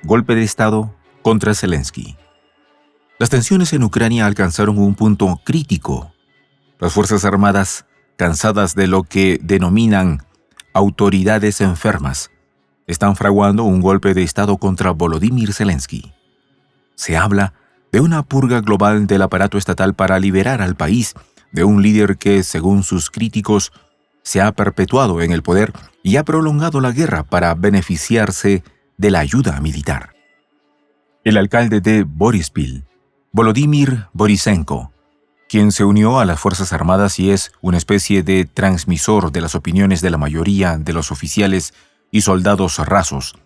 Golpe de Estado contra Zelensky. Las tensiones en Ucrania alcanzaron un punto crítico. Las Fuerzas Armadas, cansadas de lo que denominan autoridades enfermas, están fraguando un golpe de Estado contra Volodymyr Zelensky. Se habla de una purga global del aparato estatal para liberar al país de un líder que, según sus críticos, se ha perpetuado en el poder y ha prolongado la guerra para beneficiarse de la ayuda militar. El alcalde de Boryspil, Volodymyr Borisenko, quien se unió a las Fuerzas Armadas y es una especie de transmisor de las opiniones de la mayoría de los oficiales y soldados rasos,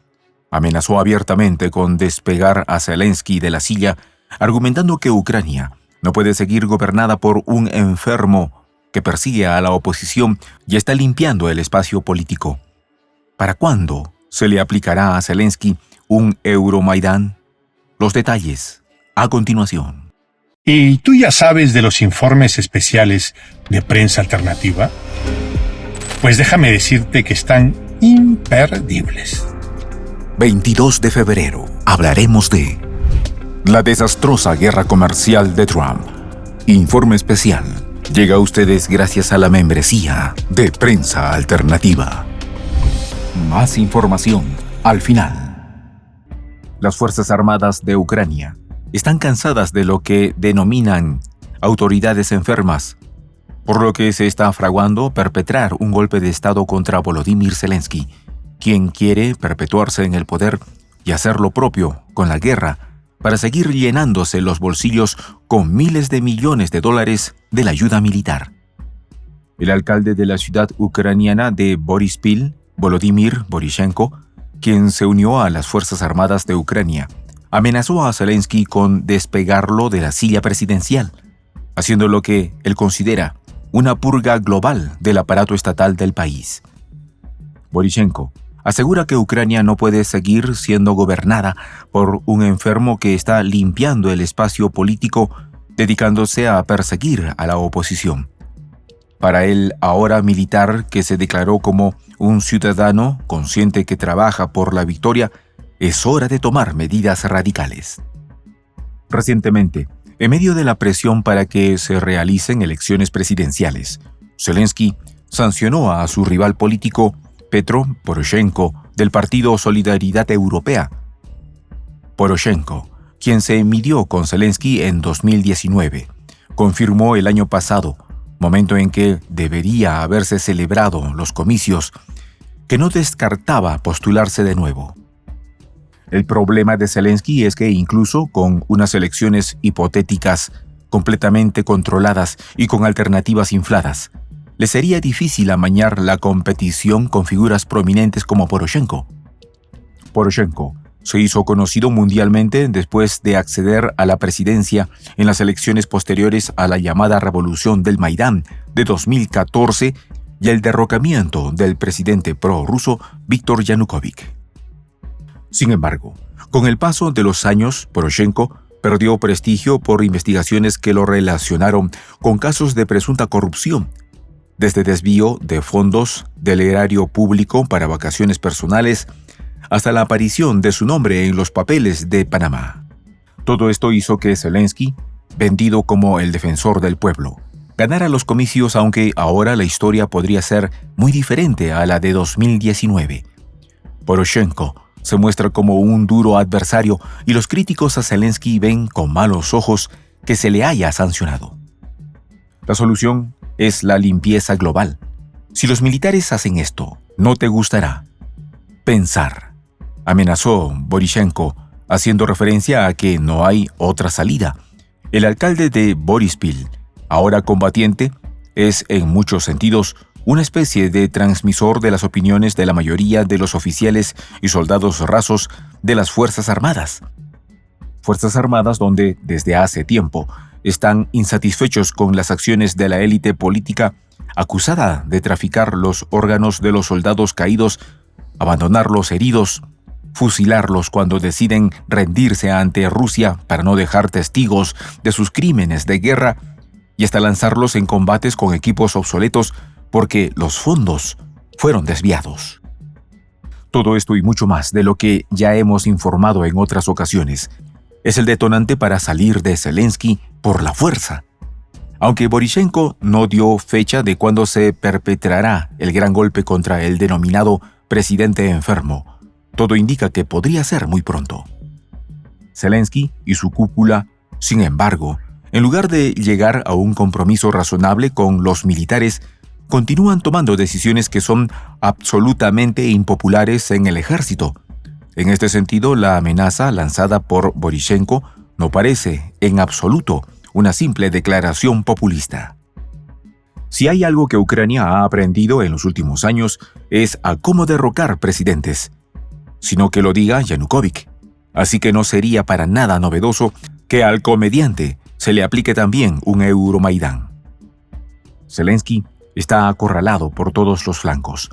amenazó abiertamente con despegar a Zelensky de la silla, argumentando que Ucrania no puede seguir gobernada por un enfermo que persigue a la oposición y está limpiando el espacio político. ¿Para cuándo se le aplicará a Zelensky un Euromaidán? Los detalles a continuación. ¿Y tú ya sabes de los informes especiales de prensa alternativa? Pues déjame decirte que están imperdibles. 22 de febrero hablaremos de la desastrosa guerra comercial de Trump. Informe especial llega a ustedes gracias a la membresía de Prensa Alternativa. Más información al final. Las Fuerzas Armadas de Ucrania están cansadas de lo que denominan autoridades enfermas, por lo que se está fraguando perpetrar un golpe de Estado contra Volodymyr Zelensky, quien quiere perpetuarse en el poder y hacer lo propio con la guerra para seguir llenándose los bolsillos con miles de millones de dólares de la ayuda militar. El alcalde de la ciudad ucraniana de Boryspil, Volodymyr Borisenko, quien se unió a las Fuerzas Armadas de Ucrania, amenazó a Zelensky con despegarlo de la silla presidencial, haciendo lo que él considera una purga global del aparato estatal del país. Borisenko asegura que Ucrania no puede seguir siendo gobernada por un enfermo que está limpiando el espacio político, dedicándose a perseguir a la oposición. Para el ahora militar, que se declaró como un ciudadano consciente que trabaja por la victoria, es hora de tomar medidas radicales. Recientemente, en medio de la presión para que se realicen elecciones presidenciales, Zelensky sancionó a su rival político Petro Poroshenko del partido Solidaridad Europea. Poroshenko, quien se midió con Zelensky en 2019, confirmó el año pasado, momento en que debería haberse celebrado los comicios, que no descartaba postularse de nuevo. El problema de Zelensky es que incluso con unas elecciones hipotéticas, completamente controladas y con alternativas infladas, le sería difícil amañar la competición con figuras prominentes como Poroshenko. Poroshenko se hizo conocido mundialmente después de acceder a la presidencia en las elecciones posteriores a la llamada Revolución del Maidán de 2014 y el derrocamiento del presidente prorruso Víktor Yanukovych. Sin embargo, con el paso de los años, Poroshenko perdió prestigio por investigaciones que lo relacionaron con casos de presunta corrupción, desde desvío de fondos del erario público para vacaciones personales hasta la aparición de su nombre en los papeles de Panamá. Todo esto hizo que Zelensky, vendido como el defensor del pueblo, ganara los comicios, aunque ahora la historia podría ser muy diferente a la de 2019. Poroshenko se muestra como un duro adversario y los críticos a Zelensky ven con malos ojos que se le haya sancionado. La solución es la limpieza global. Si los militares hacen esto, no te gustará. Pensar, amenazó Borisenko, haciendo referencia a que no hay otra salida. El alcalde de Boryspil, ahora combatiente, es en muchos sentidos una especie de transmisor de las opiniones de la mayoría de los oficiales y soldados rasos de las Fuerzas Armadas. Fuerzas Armadas donde, desde hace tiempo, están insatisfechos con las acciones de la élite política acusada de traficar los órganos de los soldados caídos, abandonarlos heridos, fusilarlos cuando deciden rendirse ante Rusia para no dejar testigos de sus crímenes de guerra y hasta lanzarlos en combates con equipos obsoletos porque los fondos fueron desviados. Todo esto y mucho más de lo que ya hemos informado en otras ocasiones es el detonante para salir de Zelensky por la fuerza. Aunque Poroshenko no dio fecha de cuándo se perpetrará el gran golpe contra el denominado presidente enfermo, todo indica que podría ser muy pronto. Zelensky y su cúpula, sin embargo, en lugar de llegar a un compromiso razonable con los militares, continúan tomando decisiones que son absolutamente impopulares en el ejército. En este sentido, la amenaza lanzada por Poroshenko no parece, en absoluto, una simple declaración populista. Si hay algo que Ucrania ha aprendido en los últimos años es a cómo derrocar presidentes, sino que lo diga Yanukovych. Así que no sería para nada novedoso que al comediante se le aplique también un Euromaidán. Zelensky está acorralado por todos los flancos.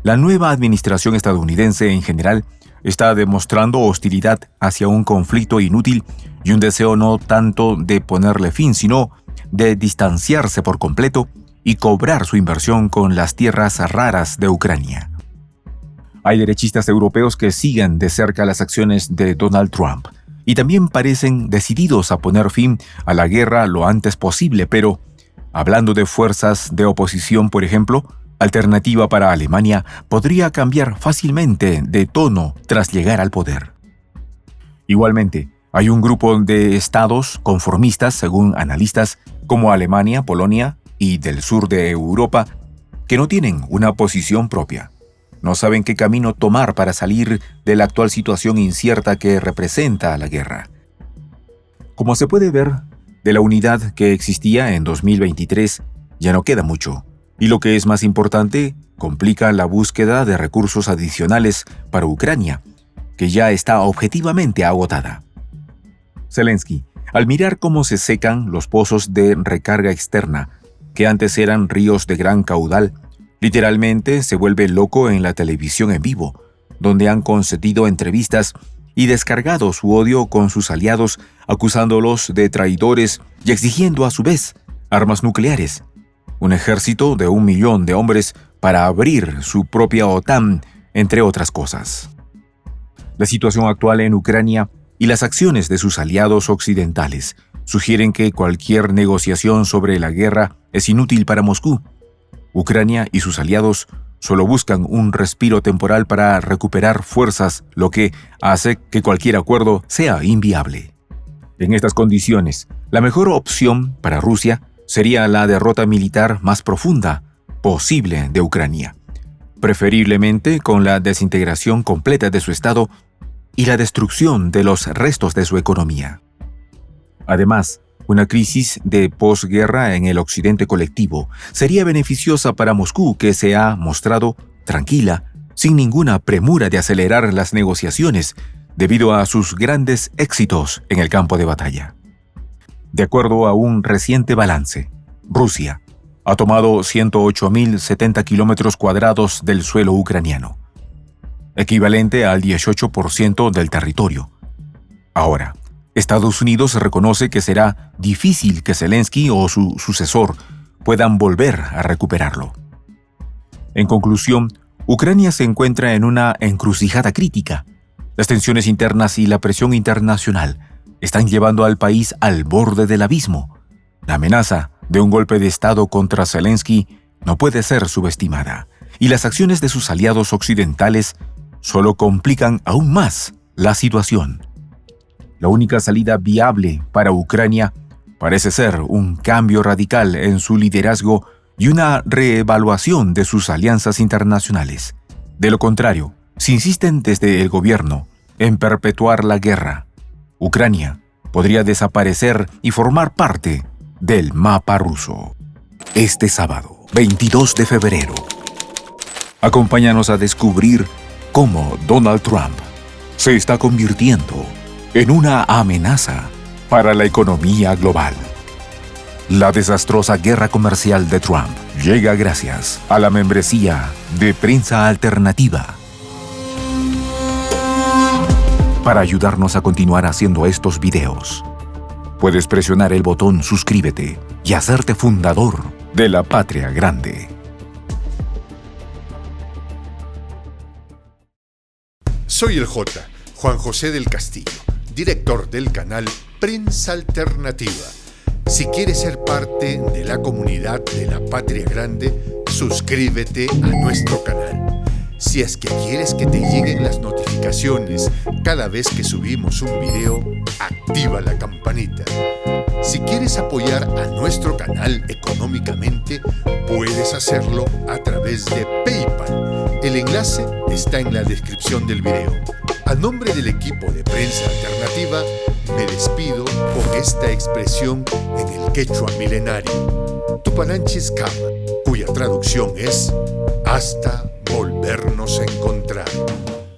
La nueva administración estadounidense en general está demostrando hostilidad hacia un conflicto inútil y un deseo no tanto de ponerle fin, sino de distanciarse por completo y cobrar su inversión con las tierras raras de Ucrania. Hay derechistas europeos que siguen de cerca las acciones de Donald Trump y también parecen decididos a poner fin a la guerra lo antes posible, pero, hablando de fuerzas de oposición, por ejemplo, Alternativa para Alemania podría cambiar fácilmente de tono tras llegar al poder. Igualmente, hay un grupo de estados conformistas, según analistas, como Alemania, Polonia y del sur de Europa, que no tienen una posición propia. No saben qué camino tomar para salir de la actual situación incierta que representa la guerra. Como se puede ver, de la unidad que existía en 2023 ya no queda mucho, y lo que es más importante, complica la búsqueda de recursos adicionales para Ucrania, que ya está objetivamente agotada. Zelensky, al mirar cómo se secan los pozos de recarga externa, que antes eran ríos de gran caudal, literalmente se vuelve loco en la televisión en vivo, donde han concedido entrevistas y descargado su odio con sus aliados, acusándolos de traidores y exigiendo a su vez armas nucleares, un ejército de 1 millón de hombres para abrir su propia OTAN, entre otras cosas. La situación actual en Ucrania y las acciones de sus aliados occidentales sugieren que cualquier negociación sobre la guerra es inútil para Moscú. Ucrania y sus aliados solo buscan un respiro temporal para recuperar fuerzas, lo que hace que cualquier acuerdo sea inviable. En estas condiciones, la mejor opción para Rusia sería la derrota militar más profunda posible de Ucrania, preferiblemente con la desintegración completa de su Estado y la destrucción de los restos de su economía. Además, una crisis de posguerra en el occidente colectivo sería beneficiosa para Moscú, que se ha mostrado tranquila, sin ninguna premura de acelerar las negociaciones debido a sus grandes éxitos en el campo de batalla. De acuerdo a un reciente balance, Rusia ha tomado 108.070 kilómetros cuadrados del suelo ucraniano, equivalente al 18% del territorio. Ahora, Estados Unidos reconoce que será difícil que Zelensky o su sucesor puedan volver a recuperarlo. En conclusión, Ucrania se encuentra en una encrucijada crítica. Las tensiones internas y la presión internacional están llevando al país al borde del abismo. La amenaza de un golpe de Estado contra Zelensky no puede ser subestimada, y las acciones de sus aliados occidentales solo complican aún más la situación. La única salida viable para Ucrania parece ser un cambio radical en su liderazgo y una reevaluación de sus alianzas internacionales. De lo contrario, si insisten desde el gobierno en perpetuar la guerra, Ucrania podría desaparecer y formar parte del mapa ruso. Este sábado, 22 de febrero, acompáñanos a descubrir cómo Donald Trump se está convirtiendo en una amenaza para la economía global. La desastrosa guerra comercial de Trump llega gracias a la membresía de Prensa Alternativa. Para ayudarnos a continuar haciendo estos videos, puedes presionar el botón suscríbete y hacerte fundador de la Patria Grande. Soy el Juan José del Castillo, director del canal Prensa Alternativa. Si quieres ser parte de la comunidad de la Patria Grande, suscríbete a nuestro canal. Si es que quieres que te lleguen las notificaciones cada vez que subimos un video, activa la campanita. Si quieres apoyar a nuestro canal económicamente, puedes hacerlo a través de PayPal. El enlace está en la descripción del video. A nombre del equipo de Prensa Alternativa, me despido con esta expresión en el quechua milenario, Tupananchis Kama, cuya traducción es hasta volvernos a encontrar.